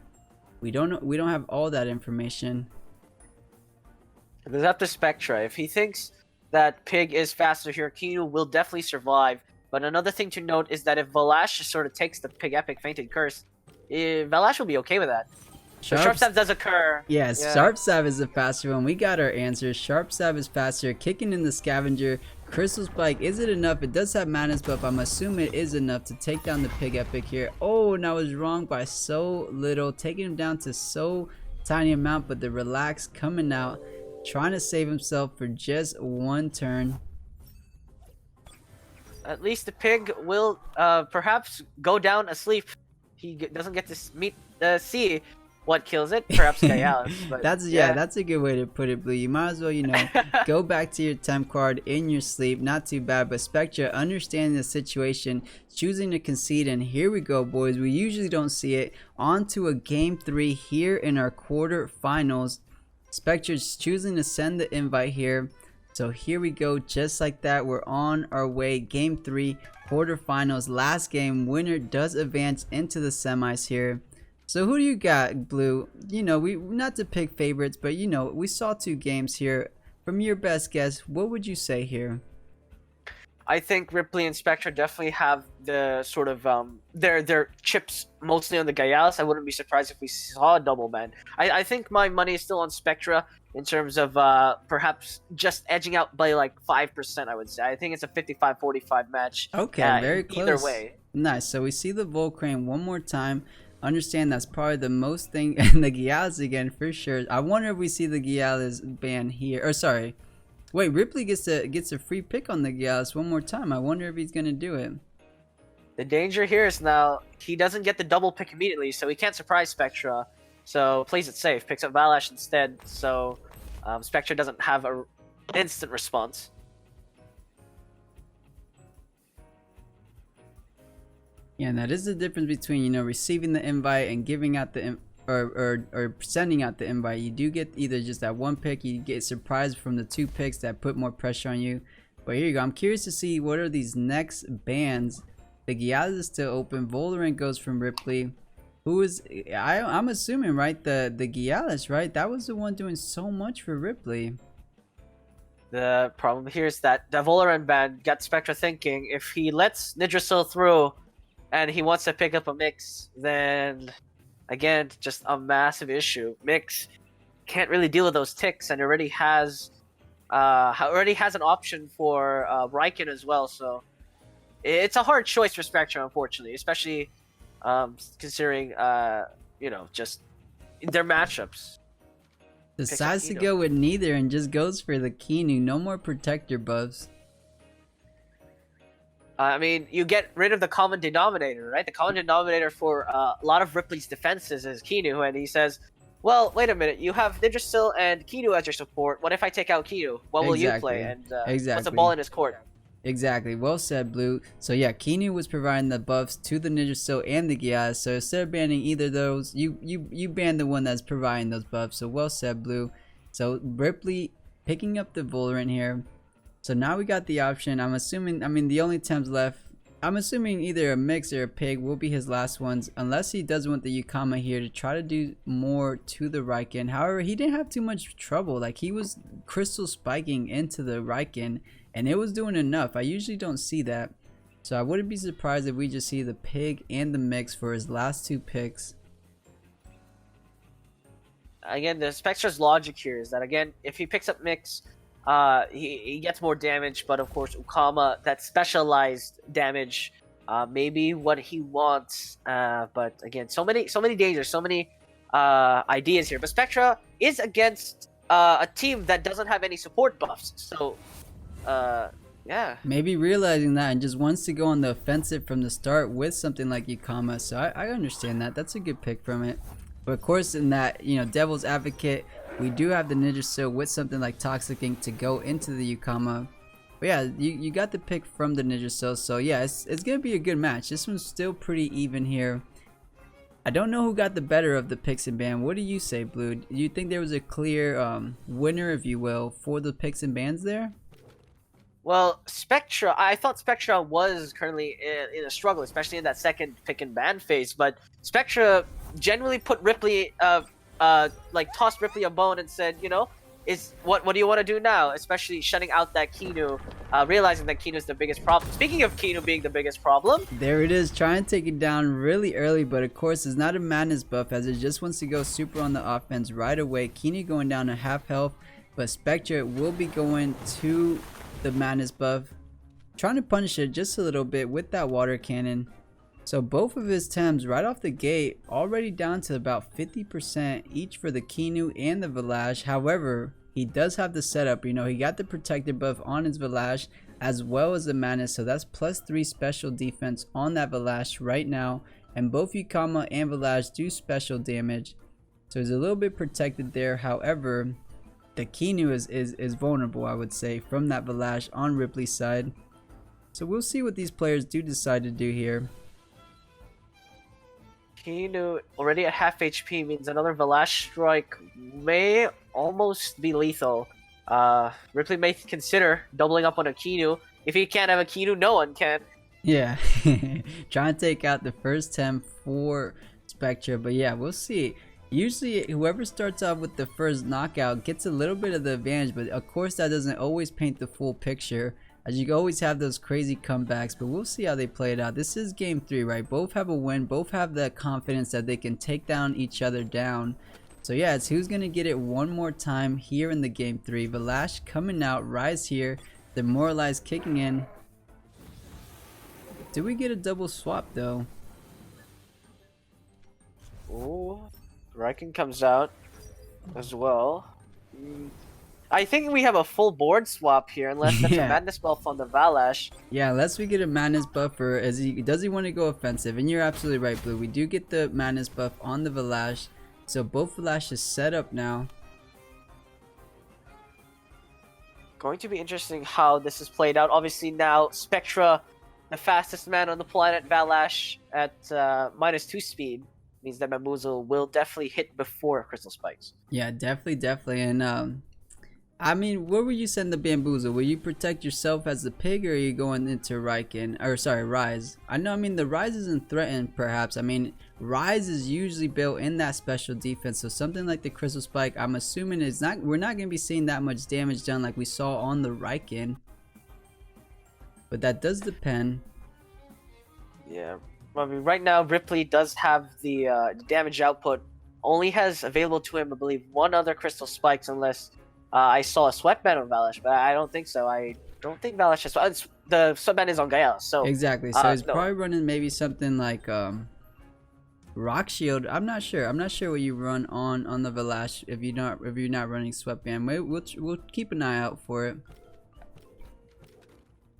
We don't know. We don't have all that information. It's up to Spectra. If he thinks that Pig is faster here, Kinu will definitely survive. But another thing to note is that if Valash sort of takes the Pig Epic Fainted Curse, Valash will be okay with that. Sharp Stab does occur. Yes, yeah. Sharp Stab is the faster one. We got our answer. Sharp Stab is faster. Kicking in the Scavenger. Crystal Spike, is it enough? It does have Madness buff. I'm assuming it is enough to take down the Pig Epic here. Oh, and I was wrong by so little. Taking him down to so tiny amount, but the Relax coming out. Trying to save himself for just 1 turn. At least the Pig will perhaps go down asleep. He doesn't get to see what kills it. Perhaps Gyalis. But that's a good way to put it, Blue. You might as well, go back to your temp card in your sleep. Not too bad, but Spectra understanding the situation, choosing to concede, and here we go, boys. We usually don't see it. On to a game 3 here in our quarterfinals. Spectra's choosing to send the invite here. So here we go, just like that. We're on our way. Game 3, quarterfinals, last game. Winner does advance into the semis here. So who do you got, Blue? We not to pick favorites, but we saw 2 games here. From your best guess, what would you say here? I think Ripley and Spectra definitely have the sort of their chips mostly on the Gyalis. I wouldn't be surprised if we saw a double ban. I think my money is still on Spectra in terms of perhaps just edging out by like 5%, I would say. I think it's a 55-45 match. Okay, very close. Either way. Nice. So we see the Volcrane one more time. Understand that's probably the most thing, and the Gyalis again for sure. I wonder if we see the Gyalis ban here. Or sorry. Wait, Ripley gets a free pick on the Gyalis one more time. I wonder if he's gonna do it. The danger here is now he doesn't get the double pick immediately, so he can't surprise Spectra. So plays it safe, picks up Valash instead. So Spectra doesn't have an instant response. Yeah, and that is the difference between, you know, receiving the invite and giving out the or sending out the invite. You do get either just that one pick, you get surprised from the 2 picks that put more pressure on you. But here you go. I'm curious to see what are these next bans. The Giaz is still open. Valorant goes from Ripley. Who is I'm assuming, right, the Gialis, right? That was the one doing so much for Ripley. The problem here is that the Valorant ban got Spectra thinking if he lets Nidrasil through and he wants to pick up a Mix, then again, just a massive issue. Mix can't really deal with those ticks and already has an option for Riken as well, so it's a hard choice for Spectra, unfortunately, especially considering you know, just their matchups. Decides to go with neither and just goes for the Kinu. No more protector buffs. I mean, you get rid of the common denominator, right? The common denominator for a lot of Ripley's defenses is Kinu, and he says, well, wait a minute, you have Nidrasil and Kinu as your support. What if I take out Kinu? What will you play? And what's the ball in his court? Exactly. Well said, Blue. So yeah, Kinu was providing the buffs to the Nidrasil and the Giaz. So instead of banning either of those, you ban the one that's providing those buffs. So well said, Blue. So Ripley picking up the Valorant here. So now we got the option. I'm assuming, I mean, the only Tems left, I'm assuming either a Mix or a Pig will be his last ones, unless he does want the Yukama here to try to do more to the Riken. However, he didn't have too much trouble. Like, he was crystal spiking into the Riken, and it was doing enough. I usually don't see that. So I wouldn't be surprised if we just see the Pig and the Mix for his last 2 picks. Again, the Spectra's logic here is that, again, if he picks up Mix, he gets more damage, but of course Ukama, that specialized damage, maybe what he wants. But again, so many dangers, so many ideas here. But Spectra is against a team that doesn't have any support buffs, so yeah. Maybe realizing that and just wants to go on the offensive from the start with something like Ukama. So I understand that. That's a good pick from it. But of course, in that, you know, Devil's Advocate, we do have the Nidrasil with something like Toxic Ink to go into the Ukama. But yeah, you got the pick from the Nidrasil. So yeah, it's going to be a good match. This one's still pretty even here. I don't know who got the better of the picks and ban. What do you say, Blue? Do you think there was a clear winner, if you will, for the picks and bans there? Well, Spectra, I thought Spectra was currently in a struggle, especially in that second pick and ban phase. But Spectra generally put Ripley, like tossed Ripley a bone and said, you know, what do you want to do now? Especially shutting out that Kinu, realizing that Kinu is the biggest problem. Speaking of Kinu being the biggest problem, there it is, trying to take it down really early, but of course it's not a madness buff as it just wants to go super on the offense right away. Kinu going down to half health, but Spectra will be going to the madness buff, trying to punish it just a little bit with that water cannon. So both of his Tems right off the gate already down to about 50% each for the Kinu and the Valash. However, he does have the setup, you know, he got the protected buff on his Valash as well as the madness, so that's +3 special defense on that Valash right now, and both Ukama and Valash do special damage, so he's a little bit protected there. However, the Kinu is vulnerable, I would say, from that Valash on Ripley's side. So we'll see what these players do decide to do here. Kinu already at half HP means another Valash strike may almost be lethal. Ripley may consider doubling up on a Kinu. If he can't have a Kinu, no one can. Yeah, trying to take out the first Tem for Spectra, but yeah, we'll see. Usually whoever starts off with the first knockout gets a little bit of the advantage, but of course that doesn't always paint the full picture, as you always have those crazy comebacks. But we'll see how they play it out. This is game 3, right? Both have a win, both have the confidence that they can take down each other down. So yeah, it's who's gonna get it one more time here in the game 3. Valash coming out, Rise here, Demoralized kicking in. Do we get a double swap though? Oh, Riken comes out as well. I think we have a full board swap here, unless that's a madness buff on the Valash. Yeah, unless we get a madness buffer. Does he want to go offensive? And you're absolutely right, Blue. We do get the madness buff on the Valash, so both Valash is set up now. Going to be interesting how this is played out. Obviously now Spectra the fastest man on the planet, Valash, at -2 speed, means that Bamboozle will definitely hit before Crystal Spikes. Yeah, definitely. And I mean, where will you send the Bamboozle? Will you protect yourself as the pig, or are you going into Rise? I know, I mean, the Rise isn't threatened, perhaps. I mean, Rise is usually built in that special defense, so something like the Crystal Spike, I'm assuming we're not going to be seeing that much damage done like we saw on the Riken. But that does depend. Yeah, I mean, right now, Ripley does have the damage output. Only has available to him, I believe, one other Crystal Spikes, unless... I saw a sweatband on Valash, but I don't think so. I don't think Valash has... the sweatband is on Gael, so... Exactly, so he's probably running maybe something like Rock Shield. I'm not sure what you run on the Valash if you're not running sweatband. We'll keep an eye out for it.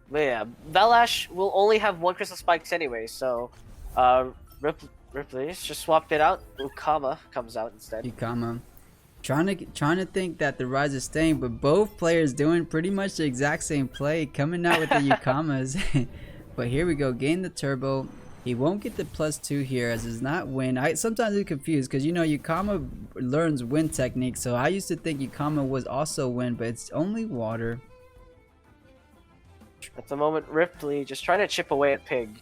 But yeah, Valash will only have one Crystal Spikes anyway, so Ripley just swapped it out. Ukama comes out instead. Ukama. Trying to think that the Rise is staying, but both players doing pretty much the exact same play, coming out with the Ukamas. But here we go, gain the turbo. He won't get the +2 here, as is not win. Sometimes I'm confused because, you know, Ukama learns win technique, so I used to think Ukama was also win, but it's only water. At the moment, Ripley just trying to chip away at Pig.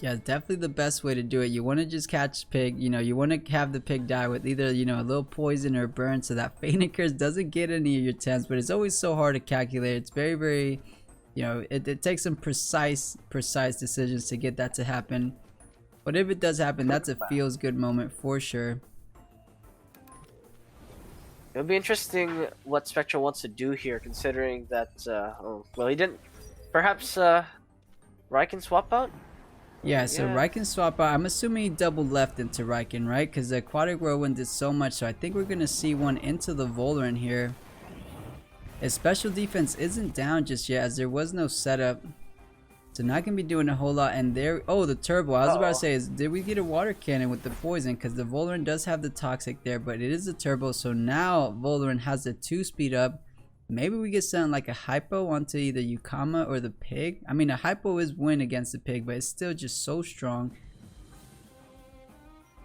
Yeah, it's definitely the best way to do it. You want to just catch pig, you know, you want to have the pig die with either, you know, a little poison or burn, so that Fainted Curse doesn't get any of your temps. But it's always so hard to calculate. It's very, you know, it takes some precise decisions to get that to happen. But if it does happen, that's a feels good moment for sure. It'll be interesting what Spectra wants to do here, considering that, well, he didn't, perhaps, Riken swap out? Yeah, so Riken swap out. I'm assuming he double left into Riken, right? Because the Aquatic Whirlwind did so much, so I think we're going to see one into the Voldrin here. His special defense isn't down just yet, as there was no setup. So not going to be doing a whole lot. And there, oh, the turbo. I was about to say, did we get a water cannon with the poison? Because the Voldrin does have the toxic there, but it is a turbo. So now Voldrin has the 2 speed up. Maybe we get something like a hypo onto either Ukama or the pig. I mean, a hypo is win against the pig, but it's still just so strong.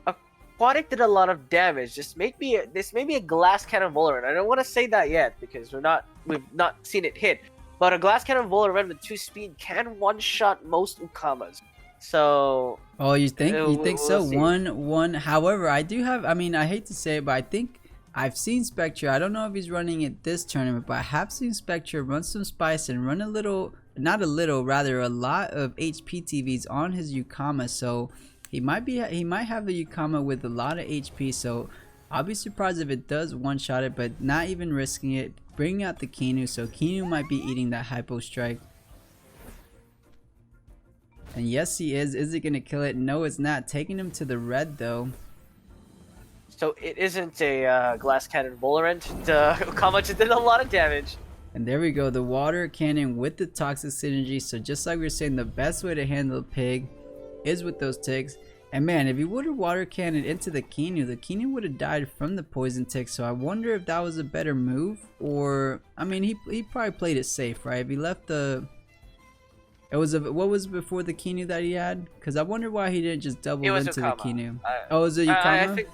Aquatic did a lot of damage. This may be a glass cannon Voldrin. I don't want to say that yet because we've not seen it hit. But a glass cannon Voldrin with 2 speed can one-shot most Ukamas. So... Oh, you think so? See. One. However, I mean, I hate to say it, but I think I've seen Spectra. I don't know if he's running it this tournament, but I have seen Spectra run some spice and run a lot of HP TVs on his Ukama. So he might have a Ukama with a lot of HP. So I'll be surprised if it does one-shot it, but not even risking it. Bringing out the Kinu, so Kinu might be eating that hypo strike. And yes, he is. Is it gonna kill it? No, it's not. Taking him to the red though. So it isn't a glass cannon Voldrin. The Ukama just did a lot of damage. And there we go, the water cannon with the toxic synergy. So just like we were saying, the best way to handle a pig is with those ticks. And man, if he would have water cannoned into the Kinu would have died from the poison tick. So I wonder if that was a better move, or I mean, he probably played it safe, right? If he left the, what was before the Kinu that he had? Because I wonder why he didn't just double into Ukama. The Kinu. Oh, was it Ukama?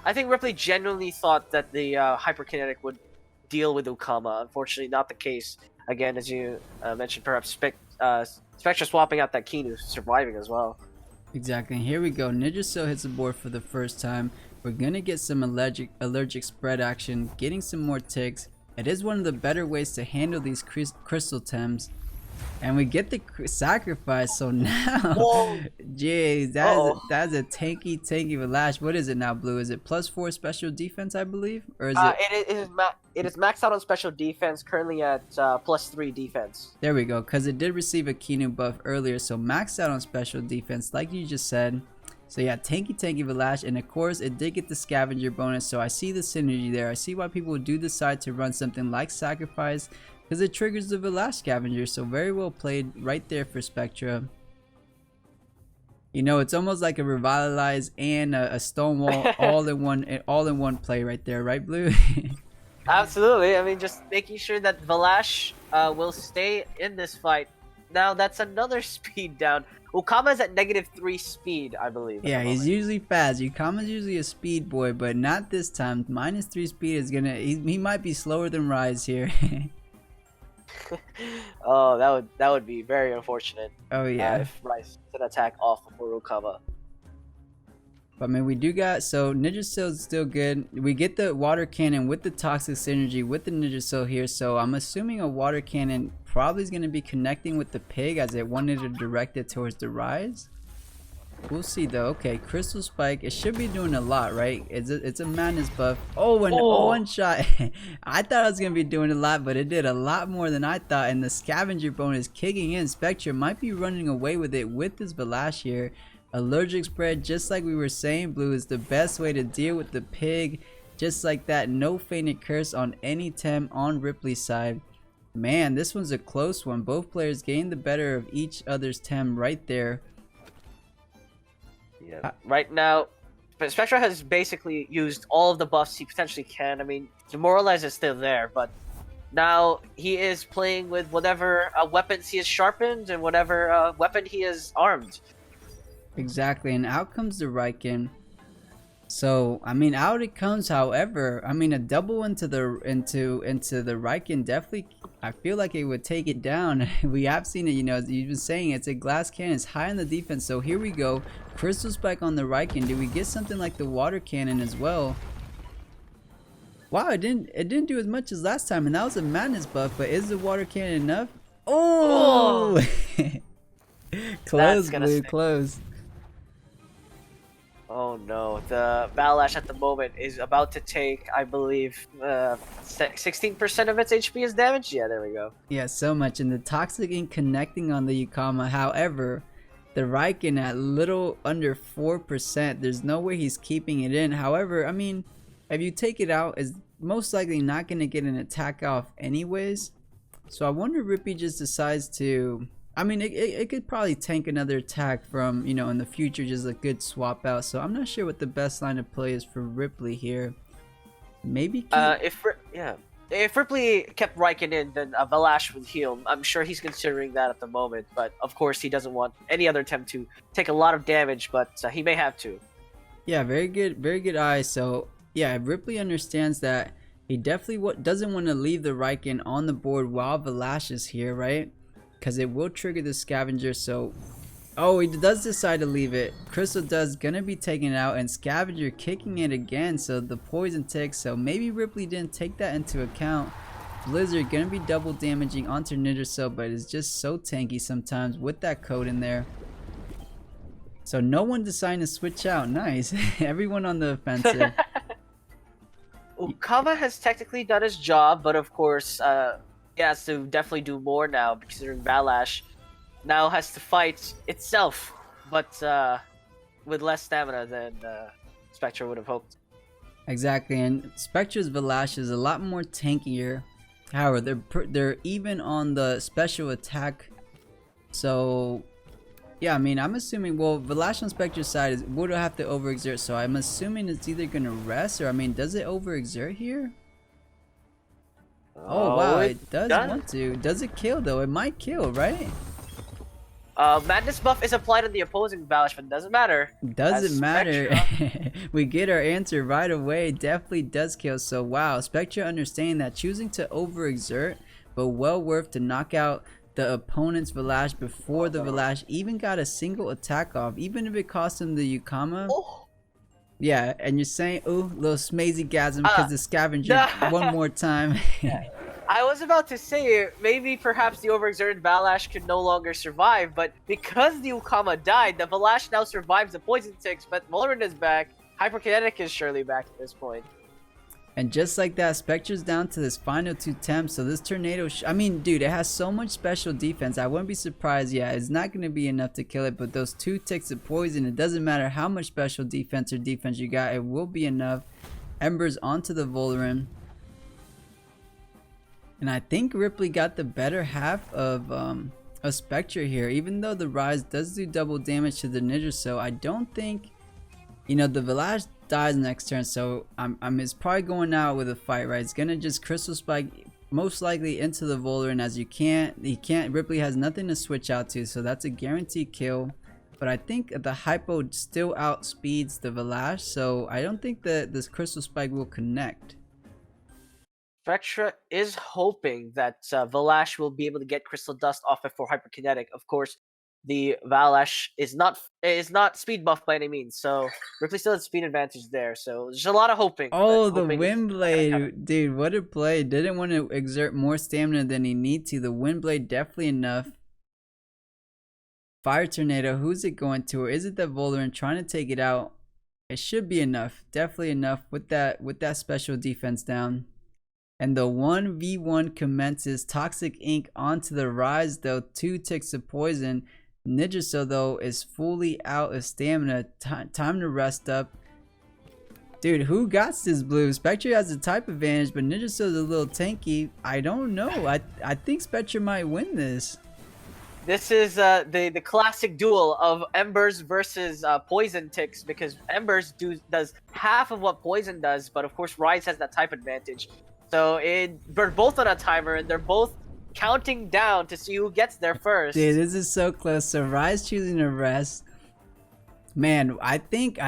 I think Ripley genuinely thought that the hyperkinetic would deal with Ukama. Unfortunately, not the case. Again, as you mentioned, perhaps Spectra swapping out that Kinu, surviving as well. Exactly. And here we go. Ninja Cell hits the board for the first time. We're gonna get some allergic spread action, getting some more ticks. It is one of the better ways to handle these crystal Tems. And we get the sacrifice, so now, jeez, that's a tanky Valash. What is it now, Blue? Is it +4 special defense, I believe, or is it is maxed out on special defense, currently at +3 defense. There we go, because it did receive a Kinu buff earlier, so maxed out on special defense, like you just said. So yeah, tanky Valash, and of course, it did get the scavenger bonus. So I see the synergy there. I see why people do decide to run something like sacrifice, because it triggers the Valash scavenger. So very well played right there for Spectra. You know, it's almost like a revitalize and a stonewall all in one play right there, right, Blue? Absolutely. I mean, just making sure that Valash will stay in this fight now that's another speed down. Ukama's at -3 speed, I believe. Yeah, he's usually fast. Ukama's usually a speed boy, but not this time. -3 speed is gonna. He might be slower than Rise here. Oh, that would be very unfortunate. Oh yeah. If Rice can attack off before Ukama. But I mean, we do got, so Ninja Seal is still good. We get the water cannon with the toxic synergy with the Ninja Seal here. So I'm assuming a water cannon probably is going to be connecting with the pig as it wanted to direct it towards the Rise. We'll see though. Okay, Crystal Spike. It should be doing a lot, right? It's a madness buff. Oh, and one shot. I thought I was going to be doing a lot, but it did a lot more than I thought. And the scavenger bonus kicking in. Spectra might be running away with it with this Valash here. Allergic spread, just like we were saying, blue is the best way to deal with the pig. Just like that, no fainted curse on any Tem on Ripley's side. Man, this one's a close one. Both players gained the better of each other's Tem right there. Yeah. Right now, Spectra has basically used all of the buffs he potentially can. I mean, Demoralize is still there, but now he is playing with whatever weapons he has sharpened and whatever weapon he has armed. Exactly, and out comes the Riken. So I mean, out it comes. However, I mean, a double into the Riken definitely, I feel like it would take it down. We have seen it, you know, as you've been saying, it's a glass cannon, it's high on the defense. So here we go, Crystal Spike on the Riken. Do we get something like the water cannon as well? Wow, it didn't do as much as last time, and that was a madness buff. But is the water cannon enough? Oh, close, blue, close. Oh no, the Valash at the moment is about to take, I believe, 16% of its HP is damaged. Yeah, there we go. Yeah, so much. And the Toxic Ink connecting on the Ukama. However, the Riken at little under 4%. There's no way he's keeping it in. However, I mean, if you take it out, it's most likely not going to get an attack off anyways. So I wonder if Ripley just decides to... I mean, it could probably tank another attack from, you know, in the future, just a good swap out. So I'm not sure what the best line of play is for Ripley here. Maybe if Ripley kept Riken in, then Valash would heal. I'm sure he's considering that at the moment, but of course he doesn't want any other Tem to take a lot of damage, but he may have to. Yeah, very good eye. So yeah, Ripley understands that he definitely doesn't want to leave the Riken on the board while Valash is here, right? Because it will trigger the scavenger. So oh, he does decide to leave it. Crystal does gonna be taken out, and scavenger kicking it again, so the poison ticks. So maybe Ripley didn't take that into account. Blizzard gonna be double damaging onto Ninja Cell, but it's just so tanky sometimes with that code in there. So no one decided to switch out. Nice. Everyone on the offensive. Ukama has technically done his job, but of course he has to definitely do more now, considering Valash now has to fight itself, but with less stamina than Spectra would have hoped. Exactly, and Spectra's Valash is a lot more tankier. However, they're even on the special attack. So yeah, I mean, I'm assuming, well, Valash on Spectra's side would have to overexert, so I'm assuming it's either gonna rest, or I mean, does it overexert here? Oh wow, it does want to. Does it kill though? It might kill, right? Madness buff is applied on the opposing Valash, but it doesn't matter. Doesn't matter. We get our answer right away. Definitely does kill. So wow, Spectra understanding that, choosing to overexert, but well worth to knock out the opponent's Valash before the Valash even got a single attack off, even if it cost him the Ukama. Oh. Yeah, and you're saying, ooh, little smazy-gasm because the scavenger one more time. I was about to say, maybe perhaps the overexerted Valash could no longer survive, but because the Ukama died, the Valash now survives the poison ticks, but Mullerin is back. Hyperkinetic is surely back at this point. And just like that, Spectra's down to this final 2 temps. So this tornado, I mean, dude, it has so much special defense. I wouldn't be surprised. Yeah, it's not going to be enough to kill it. But those 2 ticks of poison, it doesn't matter how much special defense or defense you got. It will be enough. Embers onto the Vullerin. And I think Ripley got the better half of Spectra here. Even though the Rise does do double damage to the Ninja Cell, I don't think, you know, the Valash dies next turn, so it's probably going out with a fight, right? It's gonna just Crystal Spike most likely into the Voldrin, as he can't Ripley has nothing to switch out to, so that's a guaranteed kill. But I think the Hypo still outspeeds the Valash, so I don't think that this Crystal Spike will connect. Spectra is hoping that Valash will be able to get Crystal Dust off before Hyperkinetic. Of course, the Valash is not speed buff by any means, so Ripley still has speed advantage there. So there's a lot of hoping. Oh, the Wind Blade, dude, what a play! Didn't want to exert more stamina than he need to. The Wind Blade definitely enough. Fire Tornado, who's it going to, or is it the Voldrin trying to take it out? It should be enough, definitely enough with that special defense down. And the 1v1 commences. Toxic Ink onto the rise though, 2 ticks of poison. Ninjaso though is fully out of stamina. Time to rest up. Dude, who got this blue? Spectra has the type advantage, but Ninjaso's a little tanky. I don't know. I think Spectra might win this. This is the classic duel of Embers versus Poison ticks, because Embers does half of what Poison does, but of course Rise has that type advantage. So they're both on a timer, and they're both counting down to see who gets there first. Dude, this is so close. So Rise choosing to rest. Man, I think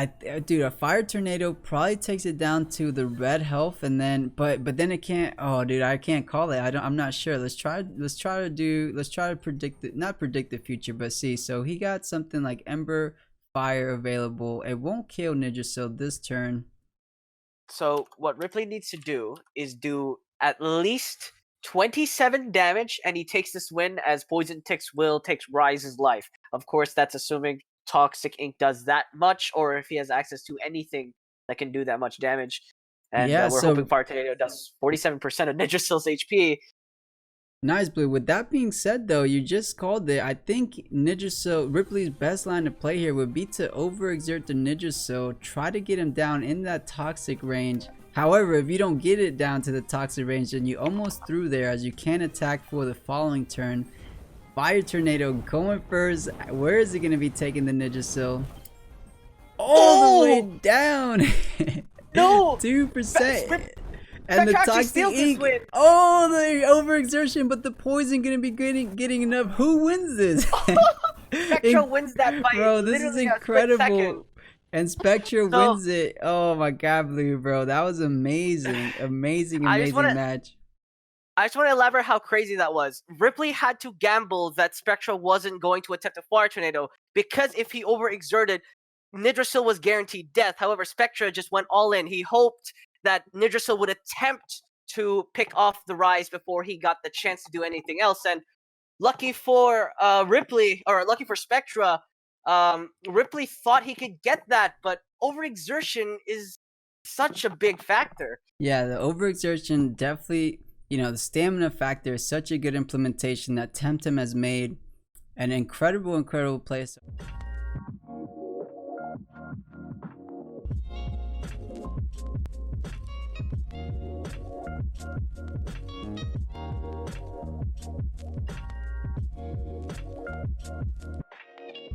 dude, a Fire Tornado probably takes it down to the red health, and then but then it can't. Oh, dude, I can't call it. I'm not sure. Let's try to predict it. Not predict the future, but see. So he got something like Ember Fire available. It won't kill Ninjaso this turn. So what Ripley needs to do is do at least 27 damage, and he takes this win, as Poison Ticks will take Rise's life. Of course, that's assuming Toxic Ink does that much, or if he has access to anything that can do that much damage. And yeah, we're hoping Fire Tornado does 47% of Ninjaso's HP. Nice, Blue. With that being said, though, you just called it. I think Ripley's best line to play here would be to overexert the Ninjaso, try to get him down in that toxic range. However, if you don't get it down to the toxic range, then you almost through there, as you can attack for the following turn. Fire Tornado going first. Where is it going to be taking the Ninjaso? All the way down. No. 2%. And the Toxic Ink. Oh, the overexertion, but the Poison gonna be getting enough. Who wins this? Spectra wins that fight. Bro, this is incredible. And Spectra wins it. Oh my god, Blue, bro. That was amazing. Amazing match. I just want to elaborate how crazy that was. Ripley had to gamble that Spectra wasn't going to attempt a Fire Tornado, because if he overexerted, Ninjaso was guaranteed death. However, Spectra just went all in. He hoped that Ninjaso would attempt to pick off the Rise before he got the chance to do anything else. And lucky for Ripley, or lucky for Spectra, Ripley thought he could get that, but overexertion is such a big factor. Yeah, the overexertion definitely, the stamina factor is such a good implementation that Temtem has made. An incredible play.